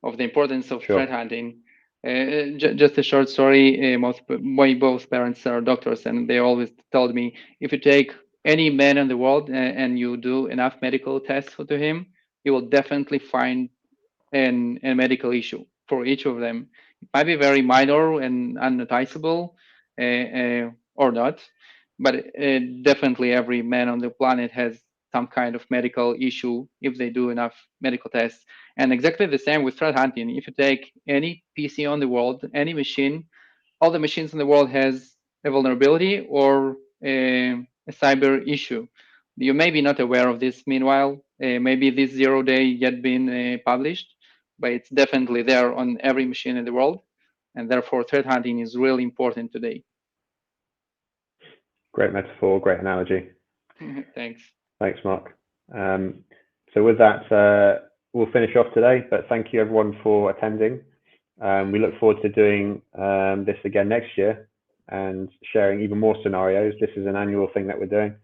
of the importance of threat hunting. Just a short story. My both parents are doctors, and they always told me, if you take any man in the world and you do enough medical tests to him, you will definitely find a medical issue for each of them. It might be very minor and unnoticeable or not, but definitely every man on the planet has some kind of medical issue if they do enough medical tests. And exactly the same with threat hunting. If you take any PC on the world, any machine, all the machines in the world has a vulnerability or a cyber issue. You may be not aware of this meanwhile. Maybe this 0 day yet been published, but it's definitely there on every machine in the world. And therefore, threat hunting is really important today. Great metaphor, great analogy. Thanks. Thanks, Mark. So with that, we'll finish off today, but thank you everyone for attending. We look forward to doing this again next year and sharing even more scenarios. This is an annual thing that we're doing.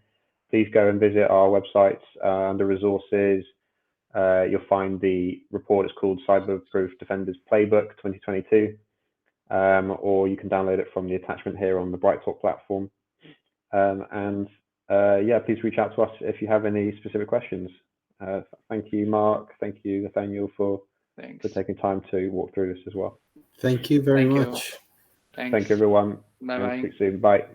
Please go and visit our websites under resources. You'll find the report. It's called Cyberproof Defenders Playbook 2022, or you can download it from the attachment here on the BrightTalk platform. Yeah, please reach out to us if you have any specific questions. Thank you, Mark. Thank you, Nathaniel, for taking time to walk through this as well. Thank you very much. Thanks. Thank you, everyone. Bye-bye. Speak soon. Bye.